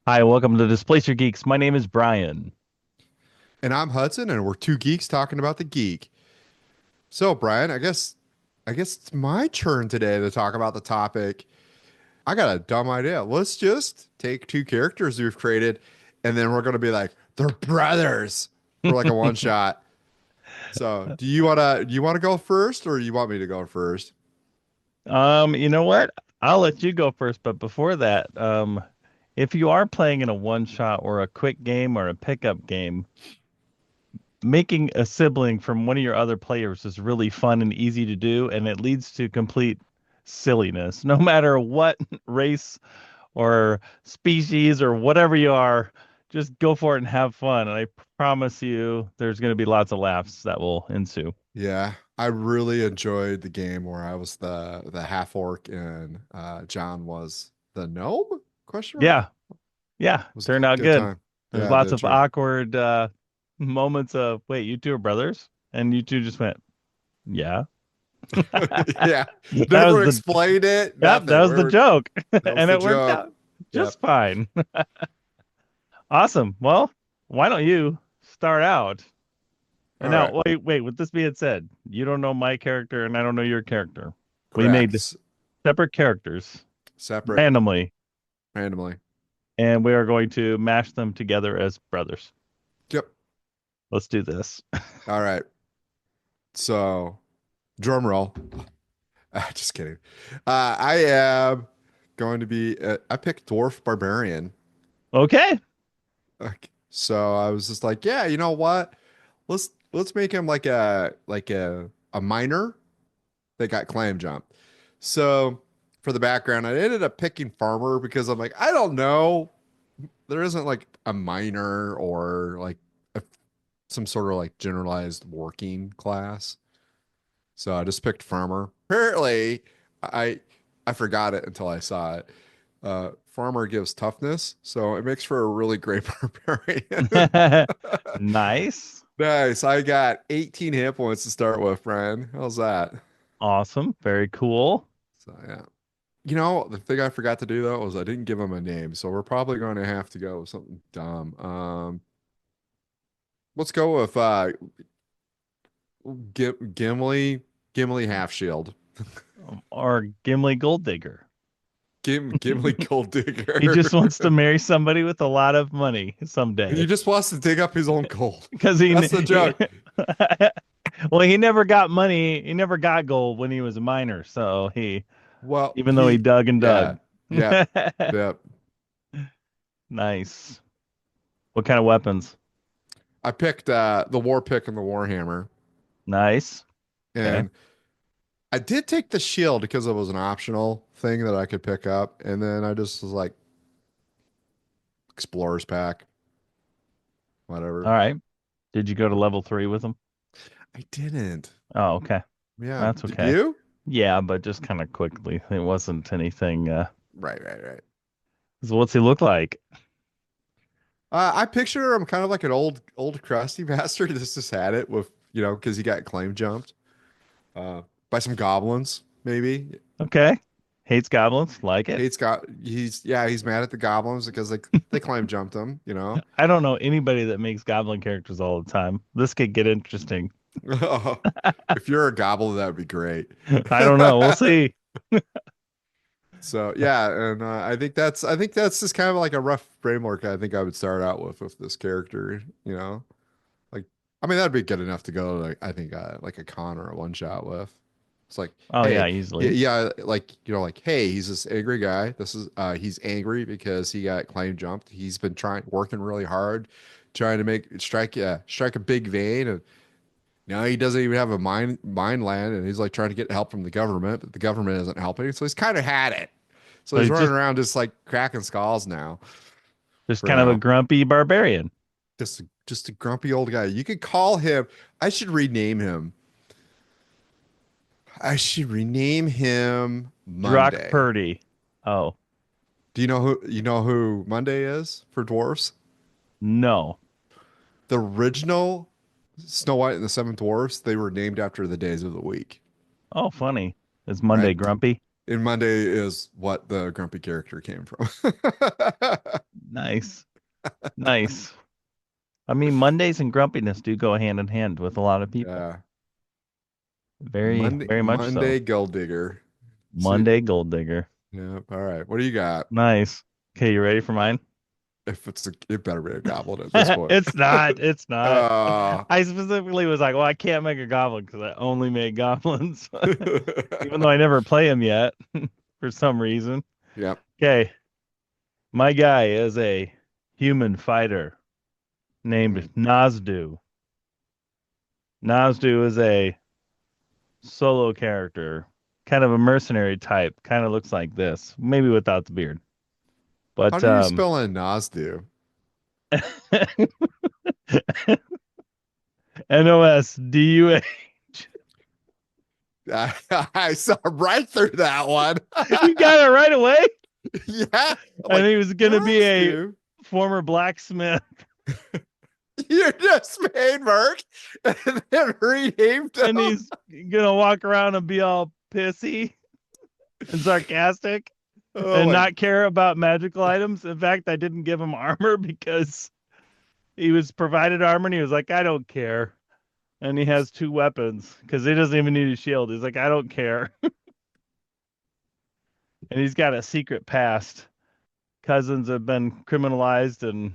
Hi, welcome to Displacer Geeks. My name is Brian. And I'm Hudson, and we're two geeks talking about the geek. So, Brian, I guess it's my turn today to talk about the topic. I got a dumb idea. Let's just take two characters we've created, and then we're gonna be like, they're brothers for like a one shot. So, do you wanna go first, or you want me to go first? You know what? I'll let you go first, but before that, if you are playing in a one shot or a quick game or a pickup game, making a sibling from one of your other players is really fun and easy to do, and it leads to complete silliness. No matter what race or species or whatever you are, just go for it and have fun. And I promise you, there's going to be lots of laughs that will ensue. Yeah, I really enjoyed the game where I was the half orc and John was the gnome? Question mark? Yeah, yeah, It was a turned out good good. time. There's Yeah, it lots did of turn. awkward moments of, wait, you two are brothers? And you two just went, yeah. Yeah. That was Never the explained it. Yep, that Nothing. was the joke. That was And the it worked joke. out Yep. just fine. Awesome. Well, why don't you start out? And All now, right. wait, with this being said, you don't know my character and I don't know your character. We Correct. made separate characters Separate randomly, randomly. and we are going to mash them together as brothers. Yep. Let's do this. All right. So, drum roll. Just kidding. I am going to be. I picked dwarf barbarian. Okay. Okay. So I was just like, yeah, you know what? Let's make him like a miner that got clam jumped. So for the background, I ended up picking farmer because I'm like, I don't know. There isn't like a minor or like a, some sort of like generalized working class. So I just picked farmer. Apparently, I I forgot it until I saw it. Farmer gives toughness, so it makes for a really great barbarian. Nice. Nice. I got 18 hit points to start with, Brian. How's that? Awesome. Very cool. So yeah. You know, the thing I forgot to do though was I didn't give him a name, so we're probably going to have to go with something dumb. Let's go with Gimli Half Shield. Or Gimli Gold Digger. Gimli Gold He Digger. just wants to marry somebody with a lot of money He someday. just wants to dig up his own gold. Because That's the he joke. well, he never got money. He never got gold when he was a miner. So Well, even though he dug and yeah, dug. yep, yep. Nice. What kind of weapons? I picked the war pick and the warhammer, Nice. Okay. and I did take the shield because it was an optional thing that I could pick up, and then I just was like, explorer's pack, All whatever. right. Did you go to level 3 with him? I didn't. Oh, okay. Yeah, That's did okay. you? Yeah, but just kind of quickly. It wasn't anything. Right, right, right. So what's he look like? I picture him kind of like an old crusty bastard. This just had it with because he got claim jumped uh, by some goblins, maybe. Okay. Hates goblins. Like it. He's mad at the goblins because they claim jumped him. I don't know anybody that makes goblin characters all the time. This could get interesting. If you're a goblin, that would be great. I don't know. We'll see. So yeah, and I think that's just kind of like a rough framework. I think I would start out with this character. Like I mean that'd be good enough to go like I think like a con or a one shot with. It's like, Oh yeah, hey, easily. yeah, like like hey, he's this angry guy. He's angry because he got claim jumped. He's been working really hard, trying to strike a big vein, and now he doesn't even have a mine land, and he's like trying to get help from the government, but the government isn't helping. So he's kind of had it. So So he's he's running around just like cracking skulls now just for kind of a now. grumpy barbarian. Just a grumpy old guy. You could call him. I should rename him. I should rename him Drock Monday. Purdy. Oh, Do you know who Monday is for dwarfs? no. The original Snow White and the Seven Dwarfs, they were named after the days of the week, Oh, funny. Is right? Monday grumpy? And Monday is what the grumpy character came from. Nice. Nice. I mean, Mondays and grumpiness do go hand in hand with a lot of people. Yeah. Very, Monday, very much so. Monday Gold Digger. See, Monday gold digger. yeah. All right. What do you got? Nice. Okay, you ready for mine? If it better be a goblin at this point. It's not. It's not. Uh, I specifically was like, well, I can't make a goblin because I only make goblins, even though I never play them yet for some reason. yep. Okay, my guy is a human fighter named Mm. Nazdu. Nazdu is a solo character, kind of a mercenary type, kind of looks like this, maybe without the beard. How But do you spell in Nasdu? Nosdua. I, I saw right through that one. You got it right away. Yeah. I'm And like, he was going to be a Nasdu? former blacksmith. You just made Merc and then renamed And him. he's going to walk around and be all pissy and sarcastic Oh and my. not care about magical items. In fact, I didn't give him armor because he was provided armor and he was like, I don't care. And he has two weapons because he doesn't even need a shield. He's like, I don't care. And he's got a secret past. Cousins have been criminalized and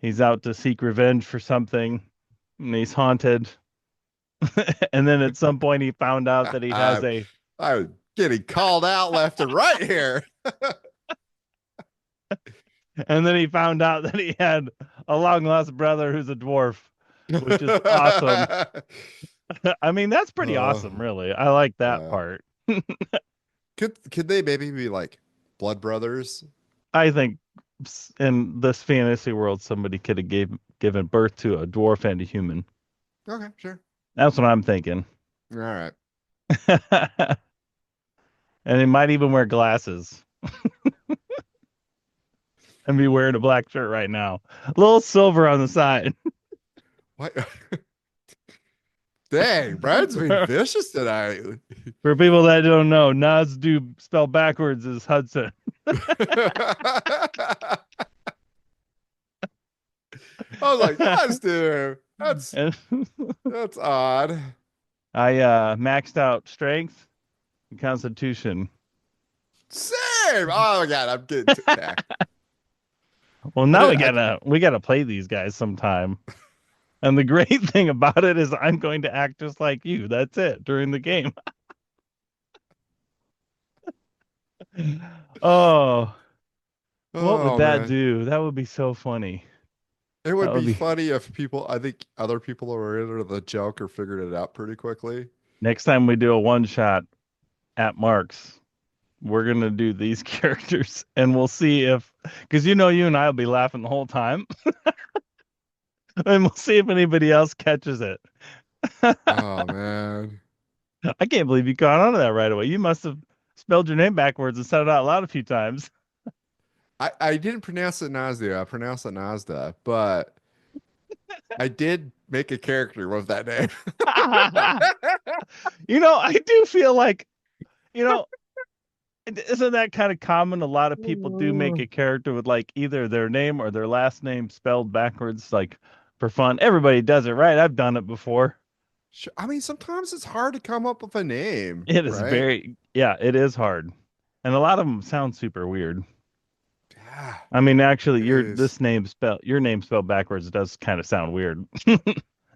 he's out to seek revenge for something. And he's haunted. And then at some point he found out that he has I, a I'm getting called out left and right here. and then he found out that he had a long lost brother who's a dwarf, which is awesome. I mean, that's pretty awesome, Oh, really. I like that yeah. part. Could they maybe be like blood brothers? I think in this fantasy world somebody could have given birth to a dwarf and a human. Okay, sure. That's what I'm thinking. All right. And he might even wear glasses and be wearing a black shirt right now. A little silver on the side. What? Dang, Brad's being vicious tonight. For people that don't know, Nazdu spelled backwards is Hudson. I was like, that's dude. And That's odd. I maxed out strength and constitution. Same. Oh my god, I'm getting attacked. Well, I now did. I, we gotta play these guys sometime. And the great thing about it is I'm going to act just like you. That's it during the game. Oh, what would oh that man, do? That would be so funny. it That would would be be funny if people. I think other people were into the joke or figured it out pretty quickly. next time we do a one shot at Mark's, we're gonna do these characters and we'll see if because you and I will be laughing the whole time. And we'll see if anybody else catches it. Oh man. I can't believe you caught on to that right away. You must have spelled your name backwards and said it out loud a few times. I didn't pronounce it Nazda. I pronounced it Nazda, but I did make a character with that name. I do feel like, you know, isn't that kind of common? A lot of people do make a character with like either their name or their last name spelled backwards, like for fun. Everybody does it, right? I've done it before. I mean, sometimes it's hard to come up with a name, It is right? yeah, it is hard. And a lot of them sound super weird. Yeah, I mean, actually, it is. your name spelled backwards does kind of sound weird.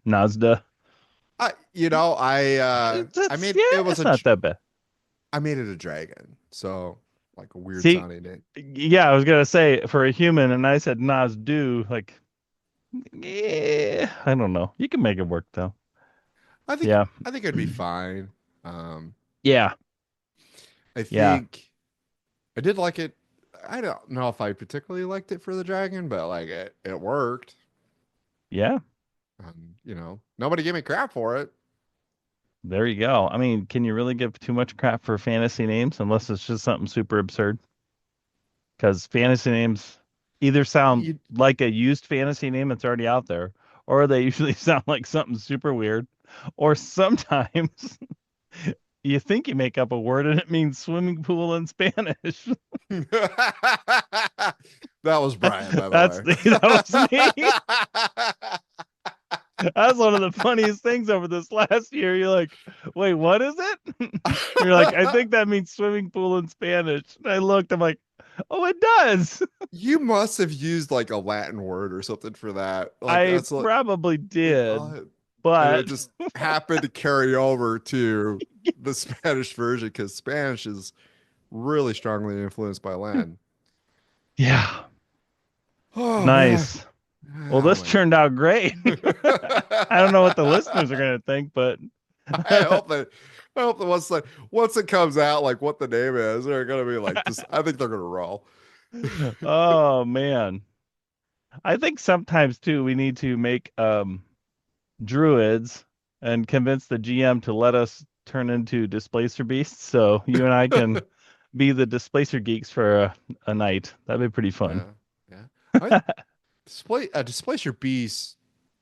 Nazda. I That's made yeah, it was it's not that bad. I made it a dragon, so like a weird See, sounding name. yeah, I was gonna say for a human, and I said Nazdu. Like, yeah, I don't know. You can make it work though. I think Yeah, I think it'd be fine. Um, yeah, I yeah, think I did like it. I don't know if I particularly liked it for the dragon, but like it worked. yeah. Nobody gave me crap for it. There you go. I mean, can you really give too much crap for fantasy names unless it's just something super absurd? Because fantasy names either sound You, like a used fantasy name that's already out there, or they usually sound like something super weird, or sometimes you think you make up a word and it means swimming pool in Spanish. That was Brian, by That's the that was me. way. That's one of the funniest things over this last year. You're like, wait, what is it? You're like, I think that means swimming pool in Spanish. And I looked, I'm like, oh, it does. You must have used like a Latin word or something for that. Like I that's like, probably did, oh, and but it just happened to carry over to the Spanish version because Spanish is really strongly influenced by Latin. yeah, Oh man. nice. Well, Oh this my turned out great. I don't know what the god. listeners are going to think, but I hope that once it comes out, like what the name is, they're gonna be like just I think they're gonna roll. oh man. I think sometimes too we need to make druids and convince the GM to let us turn into displacer beasts so you and I can be the displacer geeks for a night. That'd be pretty fun. Yeah. Yeah. I displace your beast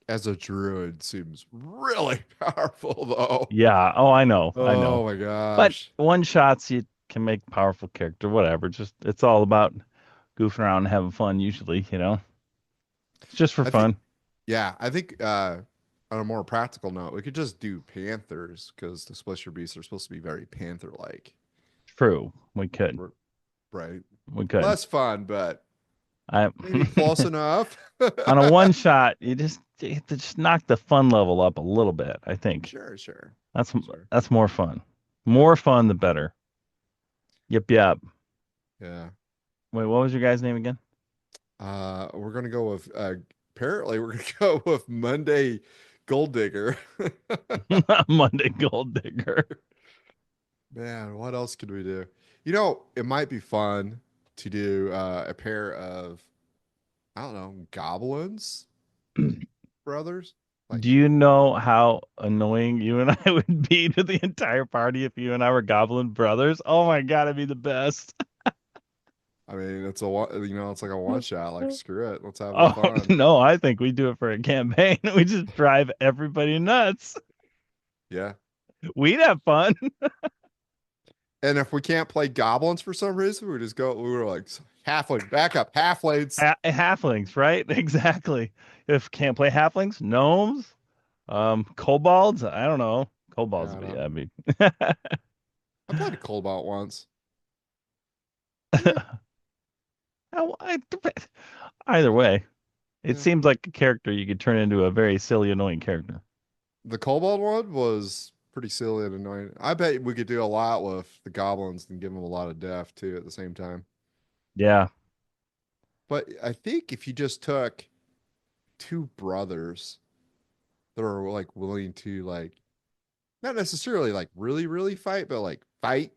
as a druid seems really powerful though. Yeah. Oh, I know. I know. Oh my But gosh. one shots you can make powerful character, whatever. Just it's all about goofing around and having fun usually, you know. It's just for I think fun. yeah, I think on a more practical note, we could just do panthers because the Splisher beasts are supposed to be very panther-like. True. We could. R- Right? We could. Less fun, but I maybe close enough. on a one shot, you have to just knock the fun level up a little bit, I think. Sure, sure, That's sure. that's more fun. More fun the better. Yep, yep. Yeah. Wait, what was your guy's name again? We're gonna go with apparently we're gonna go with Monday Gold Digger. Monday Gold Digger. Man, what else could we do? You know, it might be fun to do a pair of, I don't know, goblins brothers. Like, Do you know how annoying you and I would be to the entire party if you and I were Goblin brothers? Oh my God, it'd be the best. I mean, it's a it's like a one shot. Like, screw it, let's have the Oh fun. no, I think we do it for a campaign. We just drive everybody nuts. Yeah. We'd have fun. And if we can't play goblins for some reason, we were like halfling, back up, halflings. Halflings, right? Exactly. If can't play halflings, gnomes, kobolds. I don't know. Kobolds Yeah, I would be. know. I mean, I played a cobalt once. Yeah, either way, it yeah. seems like a character you could turn into a very silly, annoying character. The cobalt one was pretty silly and annoying. I bet we could do a lot with the goblins and give them a lot of def too at the same time. Yeah, But I think if you just took two brothers that are like willing to like not necessarily like really really fight, but like fight,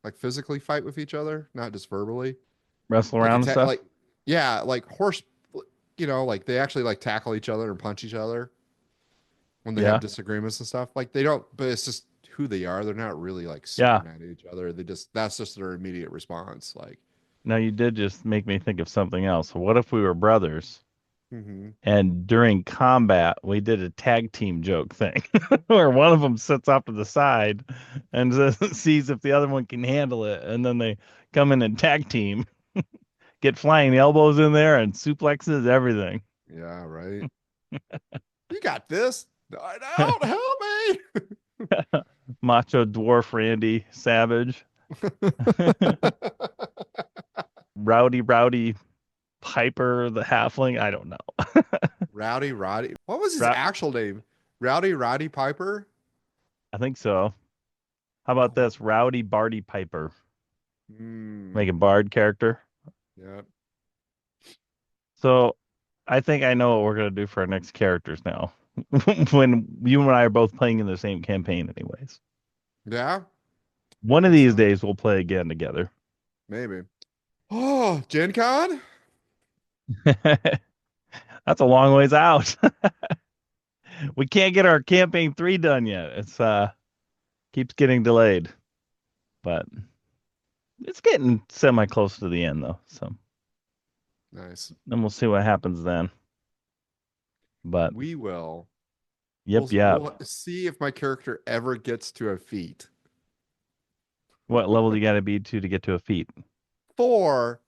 like physically fight with each other, not just verbally, wrestle like around and attack, stuff. like yeah, like horse, like they actually like tackle each other and punch each other when they have Yeah, disagreements and stuff. Like they don't, but it's just who they are. They're not really like super yeah. mad at each other. They just that's just their immediate response. Like, Now you did just make me think of something else. What if we were brothers mm-hmm. and during combat we did a tag team joke thing where one of them sits off to the side and sees if the other one can handle it, and then they come in and tag team, get flying elbows in there and suplexes everything. Yeah, right. You got this. I don't help Macho dwarf Randy Savage, me. rowdy Piper the halfling. I don't know. Rowdy Roddy. What was his Rou- actual name? Rowdy Roddy Piper? I think so. How Oh, about what? this? Rowdy Barty Piper. Hmm. Make a bard character. Yeah. So I think I know what we're gonna do for our next characters now. When you and I are both playing in the same campaign, anyways. Yeah. One of That these sounds days we'll play again together. maybe. Oh, Gen Con? That's a long ways out. We can't get our campaign 3 done yet. It's keeps getting delayed, but it's getting semi close to the end though. So Nice. then we'll see what happens then. But We will. yep, yep. We'll see if my character ever gets to a feat. What level do you got to be to get to a feat? 4,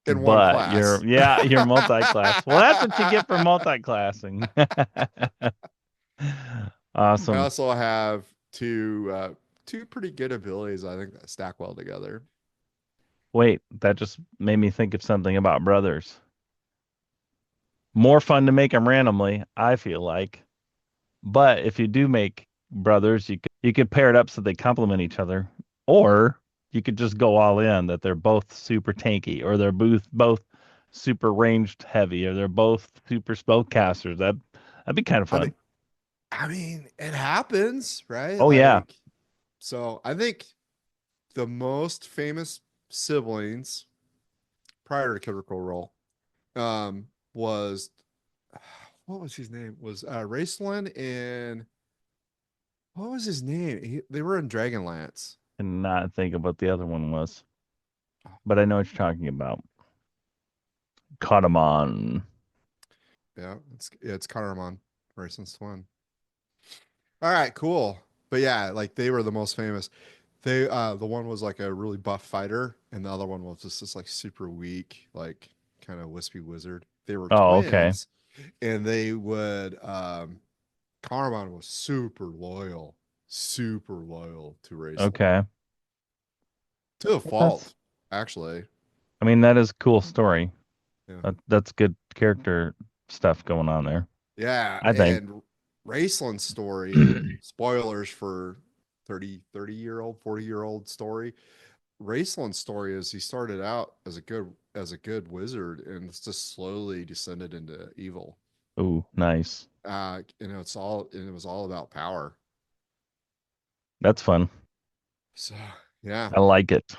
in one but class. you're multi-class. Well, that's what you get for multi-classing. I Awesome. also have two pretty good abilities I think that stack well together. Wait, that just made me think of something about brothers. More fun to make them randomly, I feel like. But if you do make brothers, you could pair it up so they complement each other, or you could just go all in that they're both super tanky, or they're both super ranged heavy, or they're both super spellcasters. That'd be kind of I mean, fun. it happens, right? Oh yeah, Like, so I think the most famous siblings prior to Critical Role was what was his name? Was Raceland and what was his name? They were in Dragonlance. cannot think of what the other one was, but I know what you're talking about. Caught him on. It's Karamon, Raceland's twin. All right, cool. But yeah, like they were the most famous. The one was like a really buff fighter, and the other one was just this like super weak, like kind of wispy wizard. They were Oh, okay, twins, and they would Karamon was super loyal to Raceland. okay. To a That's. fault, actually. I mean, that is a cool story. Yeah. That's good character stuff going on there. Yeah, I think. and Raceland's story, spoilers for 30-year-old, 40-year-old story. Raceland's story is he started out as a good wizard and it's just slowly descended into evil. Ooh, nice. It was all about power. That's fun. So yeah. I like it.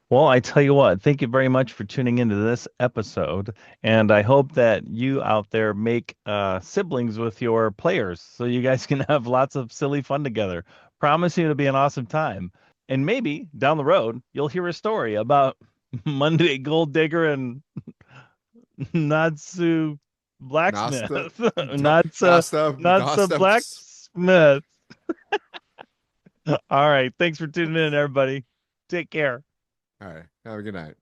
Well, I tell you what, thank you very much for tuning into this episode. And I hope that you out there make siblings with your players so you guys can have lots of silly fun together. Promise you it'll be an awesome time. And maybe down the road, you'll hear a story about Monday Gold Digger and Natsu Blacksmith. Nasta Natsu, Nasta Natsu Nasta. Blacksmith. All right. Thanks for tuning in, everybody. Take care. All right. Have a good night.